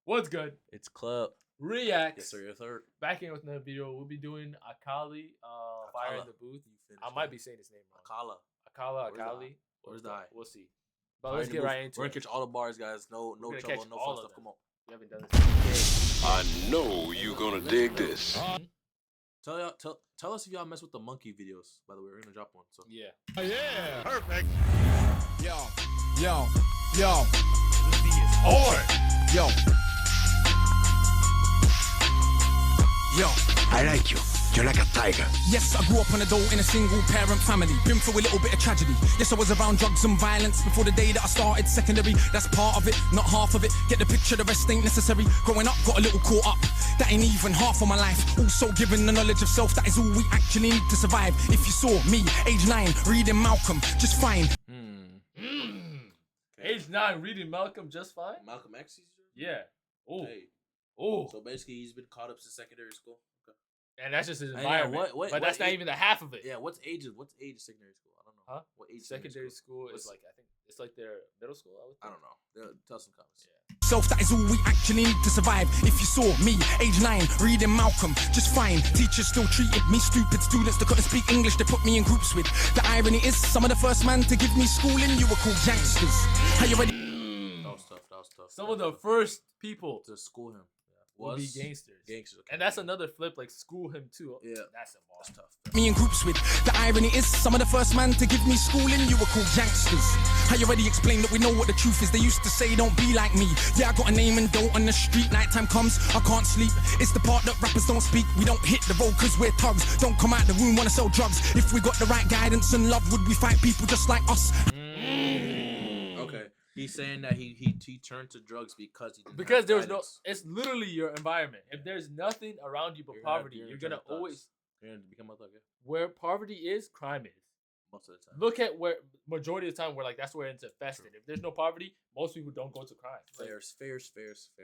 What's good? It's Club. Reacts. Yes, sir. Yes, sir. Back in with another video. We'll be doing Akali, Fire in the Booth. I might be saying his name wrong. Akala. Akali. Where's the I? We'll see. But let's get right into it. We're gonna catch all the bars, guys. No trouble, no fun stuff. Come on. You haven't done this. I know you're gonna dig this. Tell us if y'all mess with the monkey videos. By the way, we're gonna drop one. So Yeah. Oh, yeah. Perfect. Yo. This beat is hard. Yo. I like you. You're like a tiger. Yes, I grew up on a dole in a single parent family. Been through a little bit of tragedy. Yes, I was around drugs and violence before the day that I started secondary. That's part of it, not half of it. Get the picture, the rest ain't necessary. Growing up, got a little caught up. That ain't even half of my life. Also given the knowledge of self, that is all we actually need to survive. If you saw me, age 9, reading Malcolm, just fine. Age 9, reading Malcolm just fine? Malcolm X. Yeah. Oh. Hey. Oh. So basically, he's been caught up since secondary school. Okay. And that's just his Yeah, environment. But that's not even the half of it. Yeah. What's age of secondary school? I don't know. Huh? What age? Secondary school is like, I think it's like their middle school. I don't know. Tell some comments. Yeah. Self, that is all we actually need to survive. If you saw me, age 9, reading Malcolm, just fine. Teachers still treated me stupid. Students that couldn't speak English, they put me in groups with. The irony is, some of the first man to give me schooling, you were called gangsters. Are you ready? That was tough. Some of the first people to school him will be gangsters. Okay. And that's another flip, like school him too. Yeah. That's a bar. That's tough. Me in groups with. The irony is, some of the first man to give me schooling, you were called gangsters. I already explained that we know what the truth is. They used to say, don't be like me. Yeah, I got a name and dough on the street. Nighttime comes, I can't sleep. It's the part that rappers don't speak. We don't hit the road cause we're thugs. Don't come out the room, wanna sell drugs. If we got the right guidance and love, would we fight people just like us? Okay. He's saying that he turned to drugs because he didn't Because there was guidance. no. It's literally your environment. If there's nothing around you but poverty, you're gonna always. You're gonna become a thug. Yeah. Where poverty is, crime is. Most of the time. Look at where majority of the time, where like that's where it's infested. If there's no poverty, most people don't go to crime. Like, Fairs.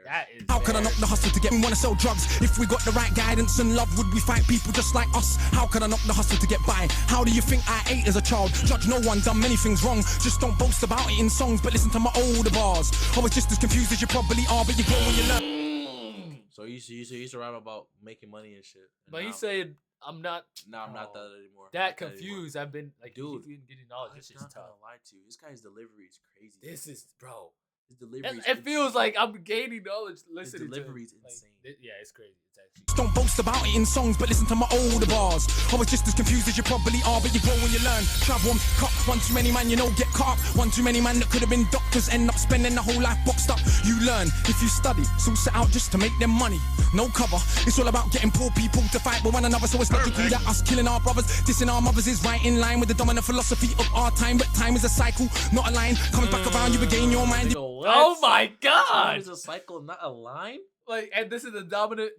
that is. How could I knock the hustle to get me wanna sell drugs? If we got the right guidance and love, would we fight people just like us? How could I knock the hustle to get by? How do you think I ate as a child? Judge no one, done many things wrong. Just don't boast about it in songs, but listen to my older bars. I was just as confused as you probably are, but you grow when you learn. So you used to rap about making money and shit. And But now, he said, "I'm not." I'm not that anymore. That confused. I've been like, Dude, getting knowledge. This I'm is not tough. gonna lie to you. This guy's delivery is crazy. This is, bro. His delivery. It feels like I'm gaining knowledge listening to delivery is him. Like, insane. yeah, it's crazy. It's actually. Just don't boast about it in songs, but listen to my older bars. I was just as confused as you probably are, but you grow when you learn. Travel and cut. One too many man, you know, get caught up. One too many man that could have been doctors, end up spending the whole life boxed up. You learn if you study, so set out just to make them money. No cover. It's all about getting poor people to fight with one another, so it's logical that us killing our brothers, dissing our mothers is right in line with the dominant philosophy of our time. But time is a cycle, not a line. Comes back around, you regain your mind. Oh my god! Time is a cycle, not a line. Like, and this is the dominant.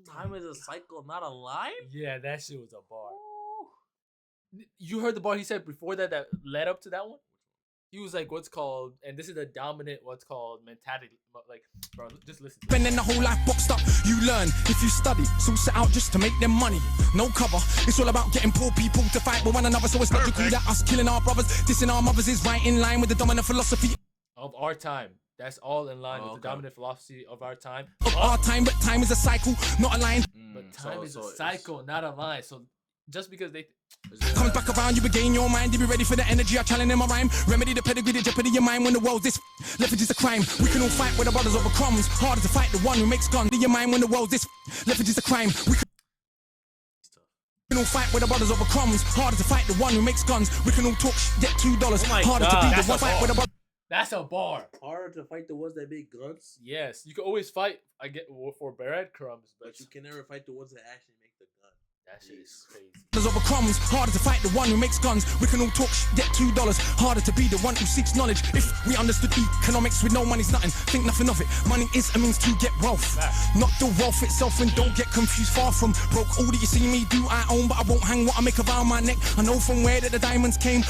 Time is a cycle, not a line. Yeah, that shit was a bar. You heard the bar he said before that led up to that one? He was like, what's called, and this is the dominant, what's called mentality. Like, bro, just listen. Spending the whole life boxed up, you learn if you study, so set out just to make them money. No cover, it's all about getting poor people to fight with one another, so it's logical that us killing our brothers, dissing our mothers is right in line with the dominant philosophy of our time. That's all in line with the dominant philosophy of our time. Of our time, but time is a cycle, not a line. But time is a cycle, not a line. So just because they comes back around, you regain your mind. You be ready for the energy I challenge in my rhyme. Remedy the pedigree, the jeopardy your mind when the world's this leverage is a crime. We can all fight with the brothers over crumbs. Harder to fight the one who makes guns. Your mind when the world's this leverage is a crime. We can all fight with the brothers over crumbs. Harder to fight the one who makes guns. We can all talk get $2. Harder to be the one fight with the brothers. That's a bar. Harder to fight the ones that make guns. Yes, you can always fight. I get for breadcrumbs, But you can never fight the ones that actually make the gun. that shit is crazy. There's over crumbs, harder to fight the one who makes guns. We can all talk get $2. Harder to be the one who seeks knowledge. If we understood economics with no money's nothing, think nothing of it. Money is a means to get wealth, not the wealth itself. And don't get confused, far from broke. All that you see me do, I own, but I won't hang what I make around my neck. I know from where that the diamonds came.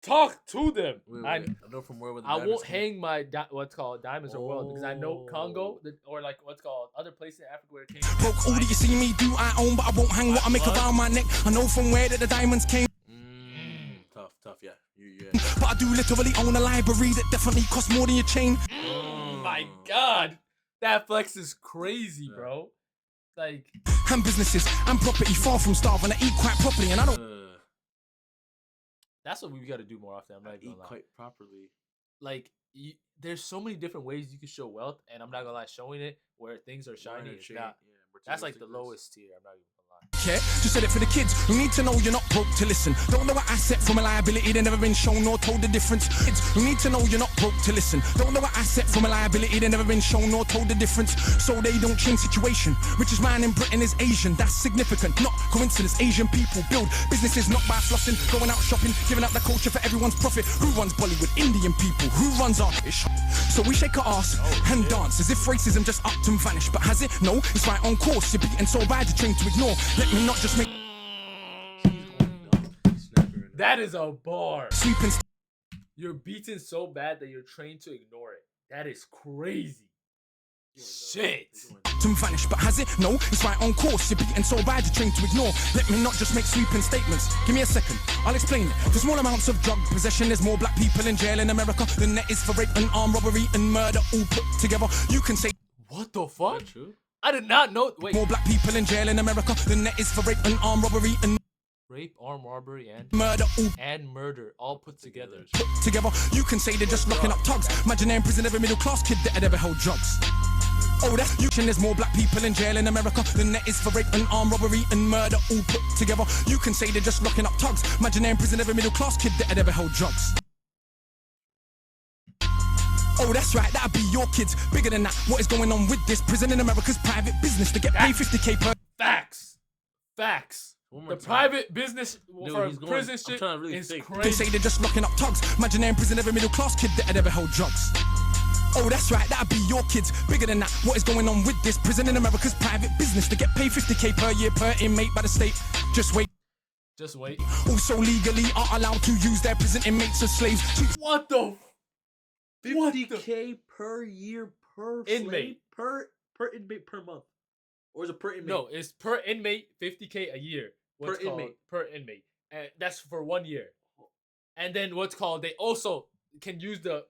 Talk to them. Wait, I know from where the I diamonds won't came. hang my what's called diamonds or world because I know Congo or like what's called other places in Africa where it came. Broke all that you see me do, I own, but I won't hang what I make around my neck. I know from where that the diamonds came. Tough, yeah. But I do literally own a library that definitely costs more than your chain. My my god, that flex is crazy, bro. Like, And businesses and property far from starving. I eat quite properly, and I don't. that's what we gotta do more often. I'm not gonna Eat lie. quite properly. Like, there's so many different ways you can show wealth, and I'm not gonna lie, showing it where things are shiny is not. That's like the lowest tier. I'm not even gonna lie. Care. Just said it for the kids who need to know you're not broke to listen. Don't know an asset from a liability, they've never been shown or told the difference. Kids who need to know you're not broke to listen. Don't know an asset from a liability, they've never been shown or told the difference. So they don't change situation. Richest man in Britain is Asian, that's significant. Not coincidence, Asian people build businesses not by flossing, going out shopping, giving up the culture for everyone's profit. Who runs Bollywood? Indian people. Who runs our ish? So we shake our ass and dance as if racism just upped and vanished. But has it? No, it's right on course. You're beaten so bad you're trained to ignore. Let me not just make That is a bar. sweeping. You're beaten so bad that you're trained to ignore it. That is crazy. Shit. To vanish, but has it? No, it's right on course. You're beaten so bad you're trained to ignore. Let me not just make sweeping statements. Give me a second, I'll explain it. For small amounts of drug possession, there's more black people in jail in America than there is for rape and armed robbery and murder all put together. You can say What the fuck? True. I did not know. Wait. more black people in jail in America than there is for rape and armed robbery and Rape, armed robbery, and murder all put together. together. You can say they're just locking up thugs. Imagine they're in prison, every middle class kid that had ever held drugs. Oh, that's you. There's more black people in jail in America than there is for rape and armed robbery and murder all put together. You can say they're just locking up thugs. Imagine they're in prison, every middle class kid that had ever held drugs. Oh, that's right, that'd be your kids. Bigger than that, what is going on with this? Prison in America's private business to get paid 50k per. Facts. The private business for prison shit really is think. crazy. They say they're just locking up thugs. Imagine they're in prison, every middle class kid that had ever held drugs. Oh, that's right, that'd be your kids. Bigger than that, what is going on with this? Prison in America's private business to get paid 50k per year per inmate by the state. Just wait. Also legally are allowed to use their prison inmates as slaves. What the? 50k per year per Inmate. slave? per inmate per month, or is it per inmate? No, it's per inmate 50k a year. Per inmate. Per inmate. And that's for 1 year. And then they also can use the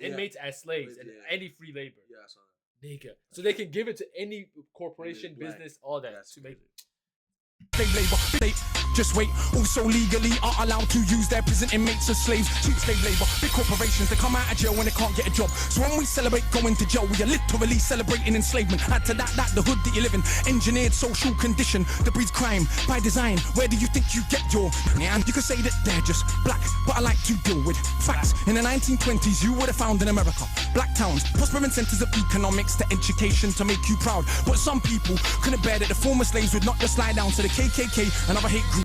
inmates as slaves and any free labor. Yeah, I saw that. Nigga. So they can give it to any corporation, business, all that to make Slave labor, they just wait. Also legally are allowed to use their prison inmates as slaves. Cheap slave labor, big corporations, they come out of jail when they can't get a job. So when we celebrate going to jail, we are literally celebrating enslavement. Add to that the hood that you live in, engineered social condition that breeds crime by design. Where do you think you get your? And you can say that they're just black, but I like to deal with facts. In the 1920s, you would have found in America black towns, prospering centers of economics to education to make you proud. But some people couldn't bear that the former slaves would not just slide down to the KKK and other hate groups.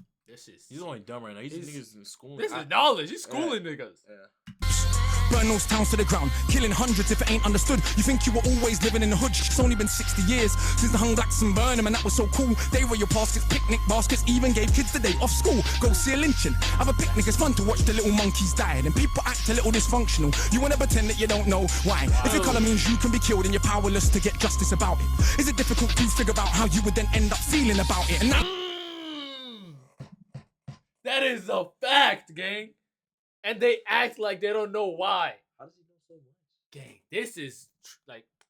He's only dumb right now. He's niggas in school. This is knowledge. He's schooling niggas. Yeah. Burn those towns to the ground, killing hundreds if it ain't understood. You think you were always living in the hood? It's only been 60 years since the hung blacks and burned them, and that was so cool. They were your baskets, picnic baskets, even gave kids the day off school. Go see a lynching, have a picnic, it's fun to watch the little monkeys die. And people act a little dysfunctional. You wanna pretend that you don't know why. If your colour means you can be killed and you're powerless to get justice about it, is it difficult to figure out how you would then end up feeling about it? And now that is a fact, gang. And they act like they don't know why. How does he know so much? Gang, this is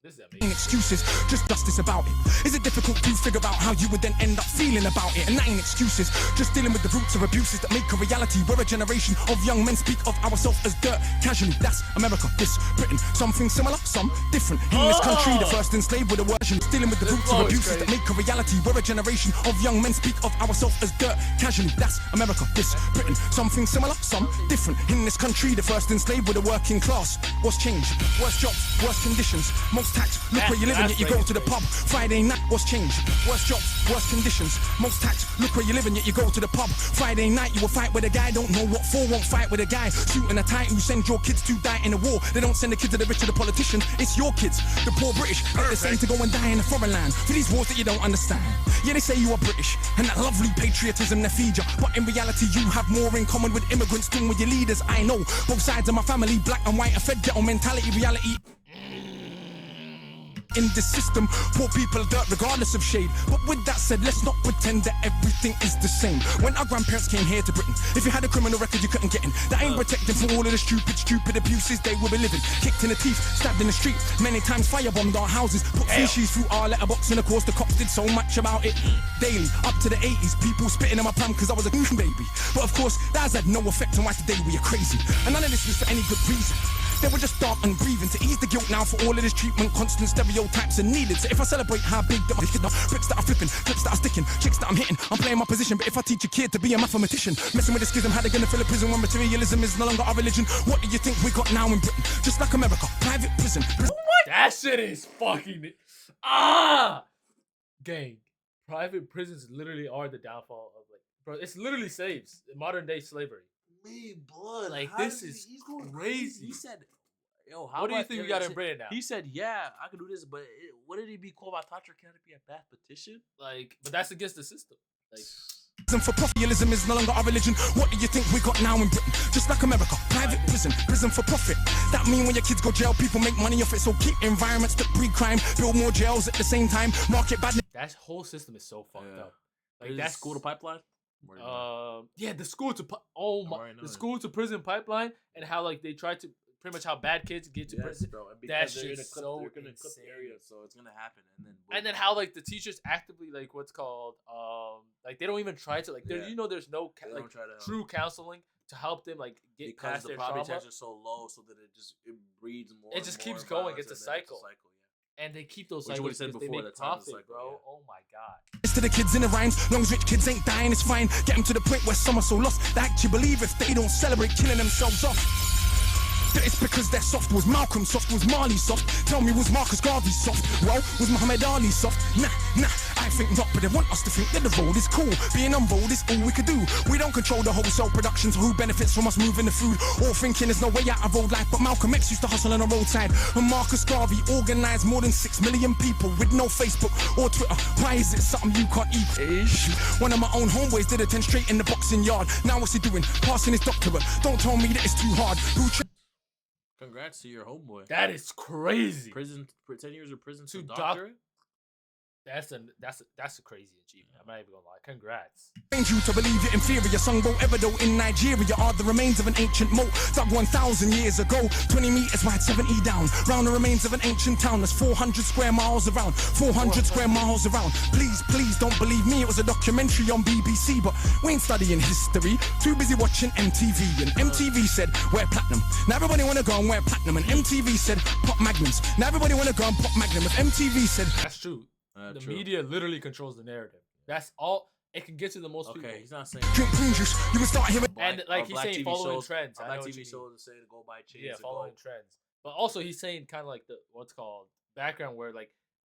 amazing. ain't excuses, just justice about it. Is it difficult to figure out how you would then end up feeling about it? And that ain't excuses, just dealing with the roots of abuses that make a reality. We're a generation of young men speak of ourselves as dirt casually. That's America, this Britain. Something similar, some different. In this country, the first enslaved with a version. Dealing with the roots of abuses that make a reality. We're a generation of young men speak of ourselves as dirt casually. That's America, this Britain. Something similar, some different. In this country, the first enslaved with a working class. What's changed? Worse jobs, worse conditions, most tax. Look where you living, yet you go to the pub. Friday night, what's changed? Worse jobs, worse conditions, most tax. Look where you living, yet you go to the pub. Friday night, you will fight with a guy, don't know what for, won't fight with a guy. Suit and a tie who send your kids to die in a war. They don't send the kids to the rich or the politicians, it's your kids. The poor British ain't the same to go and die in a foreign land for these wars that you don't understand. Yeah, they say you are British, and that lovely patriotism they feed you. But in reality, you have more in common with immigrants than with your leaders. I know, both sides of my family, black and white, a fed ghetto mentality, reality. in this system. Poor people are dirt regardless of shade. But with that said, let's not pretend that everything is the same. When our grandparents came here to Britain, if you had a criminal record, you couldn't get in. That ain't protecting from all of the stupid abuses they will be living. Kicked in the teeth, stabbed in the street, many times firebombed our houses, put feces through our letterbox, and of course the cops did so much about it. Daily, up to the 80s, people spitting in my pram because I was a baby. But of course, that has had no effect on why today we are crazy. And none of this was for any good reason. They were just dark and breathing to ease the guilt now for all of this treatment. Constant stereotypes are needed. So if I celebrate how big that my bricks that are flipping, clips that are sticking, chicks that I'm hitting, I'm playing my position. But if I teach a kid to be a mathematician, messing with the schism, how they gonna fill a prison when materialism is no longer our religion? What do you think we got now in Britain? Just like America, private prison. That shit is fucking gang. Private prisons literally are the downfall of bro. It's literally slaves, modern day slavery. Me blood. Like How this does is he's going crazy. He said, "Yo, how What do you about think we if got he in said- Britain now? He said, "Yeah, I can do this," but what did he be called by Tatra? Can it be a mathematician? But that's against the system. For profitealism is no longer our religion. What do you think we got now in Britain? Just like America, private prison for profit. That mean when your kids go jail, people make money off it. So keep environments that breed crime, build more jails at the same time, market badness. That whole system is so fucked up. Is That's school to pipeline. the school to the school to prison pipeline, and how they try to pretty much how bad kids get to prison. Bro, and That because they're in a shit's clip, so they're gonna clip insane. the area, so it's gonna happen. And then how the teachers actively what's called they don't even try to there's no They don't try to true counseling to help them get because past the their poverty trauma. tax is so low, so that it breeds more. It just and more keeps going. violence, It's a and then cycle. Yeah. And they keep those Which you would've cycles said because they before, make the time is a profit, cycle, bro. yeah. Oh my god. To the kids in the rhymes, long as rich kids ain't dying, it's fine. Get them to the point where some are so lost they actually believe if they don't celebrate killing themselves off. That it's because they're soft. Was Malcolm soft? Was Marley soft? Tell me, was Marcus Garvey soft? Well, was Muhammad Ali soft? Nah, I think not, but they want us to think that the road is cool. Being on road is all we could do. We don't control the wholesale production, so who benefits from us moving the food? All thinking there's no way out of road life, but Malcolm X used to hustle on the roadside. And Marcus Garvey organized more than 6 million people with no Facebook or Twitter. Why is it something you can't eat? One of my own homeboys did a 10 straight in the boxing yard. Now what's he doing? Passing his doctorate. Don't tell me that it's too hard. Congrats to your homeboy. That is crazy. Prison for 10 years of prison To to doctorate. That's a crazy achievement. I'm not even gonna lie. Congrats. Trained you to believe you're inferior. Sung Bo Ebedo in Nigeria are the remains of an ancient moat dug 1,000 years ago. 20 meters wide, 70 down. Round the remains of an ancient town that's 400 square miles around. 400 square miles around. Please don't believe me. It was a documentary on BBC, but we ain't studying history. Too busy watching MTV. And MTV said, wear platinum. Now everybody wanna go and wear platinum. And MTV said, pop magnums. Now everybody wanna go and pop magnum. If MTV said, that's true. The True. media literally controls the narrative. That's all. It can get to the most people. Okay, he's not saying. drink prune juice, you can start hearing. And he's saying following trends. I Black know what TV you mean. shows say to go buy chains. Yeah, to following go. trends. But also he's saying kind of the what's called background where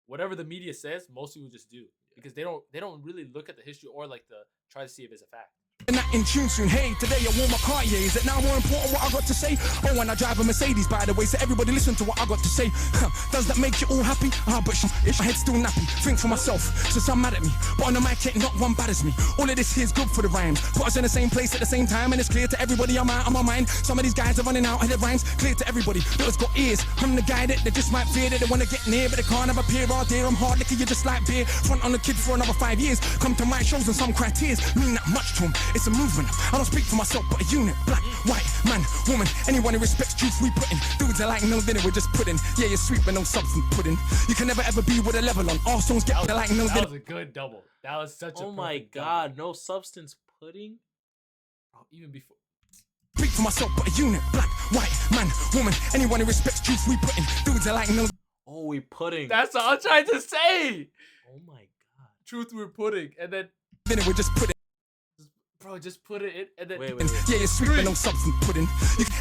whatever the media says, most people just do because they don't really look at the history or the try to see if it's a fact. That in tune soon. Hey, today I wore my Cartier. Is it now more important what I got to say? Oh, when I drive a Mercedes, by the way, so everybody listen to what I got to say. Does that make you all happy? But my head's still nappy. Think for myself, so some mad at me. But on the mic, ain't not one bad as me. All of this here's good for the rhymes. Put us in the same place at the same time, and it's clear to everybody I'm out of my mind. Some of these guys are running out of their rhymes. Clear to everybody that has got ears. I'm the guy that they just might fear that they want to get near, but they can't have a peer all day. I'm hard liquor, you just like beer. Front on the kid for another 5 years. Come to my shows and some criteria mean that much to them. It's a movement. I don't speak for myself, but a unit. Black, white, man, woman. Anyone who respects truth, we put in. Dudes are like no dinner, we're just pudding. Yeah, you're sweet, but no substance pudding. You can never ever be with a level on. All songs get like no dinner. That was a good double. That was such a Oh my perfect god, double. no substance pudding. Even before. Speak for myself, but a unit. Black, white, man, woman. Anyone who respects truth, we put in. Dudes are like no. Oh, we pudding. That's all I'm trying to say. Oh my god. Truth we're pudding, and then Dinner, we're just pudding. bro, just put it in, and then Wait. Yeah, you're sweet, but no substance pudding.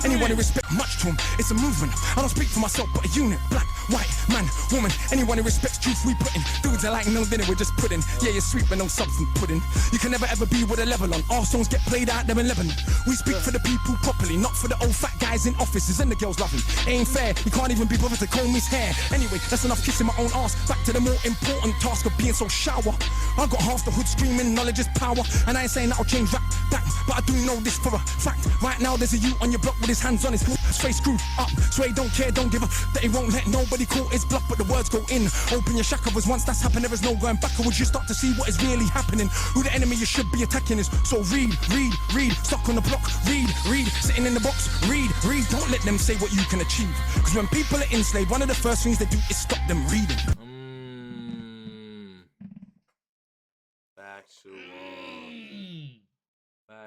Anyone who respects much to him, it's a movement. I don't speak for myself, but a unit. Black, white, man, woman. Anyone who respects truth, we put in. Dudes are like no dinner, we're just pudding. Yeah, you're sweet, but no substance pudding. You can never ever be with a level on. Our songs get played out there in Lebanon. We speak for the people properly, not for the old fat guys in offices and the girls loving. Ain't fair, you can't even be bothered to comb his hair. Anyway, that's enough kissing my own ass. Back to the more important task of being so shower. I got half the hood screaming, knowledge is power. And I ain't saying that'll change rap back, but I do know this for a fact. Right now there's a youth on your block with his hands on his face screwed up. So he don't care, don't give a that he won't let nobody Nobody caught his bluff, but the words go in. Open your chakras once that's happened, there is no going backwards. You start to see what is really happening. Who the enemy you should be attacking is. So read. Stuck on the block, read. Sitting in the box, read. Don't let them say what you can achieve. Because when people are enslaved, one of the first things they do is stop them reading. Factual.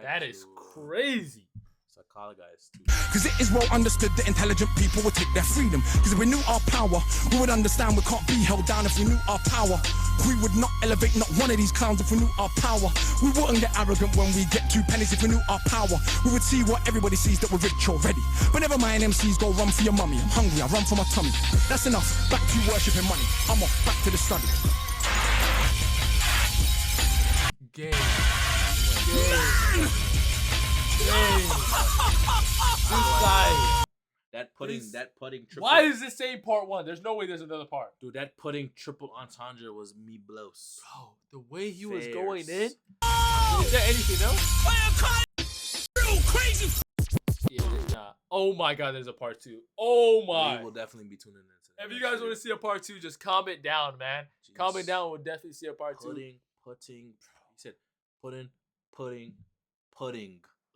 That is crazy. To Akala guys too. Cause it is well understood that intelligent people will take their freedom. Cause if we knew our power, we would understand we can't be held down. If we knew our power, we would not elevate not one of these clowns. If we knew our power, we wouldn't get arrogant when we get 2 pennies. If we knew our power, we would see what everybody sees, that we're rich already. But never mind, MCs go run for your mummy. I'm hungry, I run for my tummy. That's enough, back to worshipping money. I'm off, back to the study. Game. This guy. That pudding triple. Why is this saying part 1? There's no way there's another part. Dude, that pudding triple entendre was me blows. Bro, the way he was going in. Fairs. Is there anything else? Crazy. Yeah, there's not. Oh my god, there's a part 2. Oh my. We will definitely be tuning into that. If you guys want to see a part 2, just comment down, man. Jeez. Comment down. We'll definitely see a part 2. Pudding. He said pudding.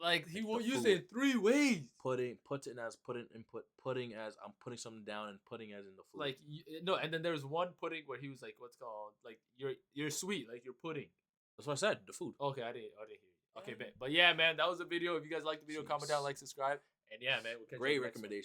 Like he will the use food. it in 3 ways. Pudding as pudding input. Pudding as I'm putting something down, and pudding as in the food. Like no, and then there was one pudding where he was like, "What's called like you're sweet, like you're pudding." That's what I said. The food. Okay, I didn't hear you. Okay, but yeah, man, that was the video. If you guys liked the video, comment down, like, subscribe, and yeah, man, we'll catch you Great next one. recommendation.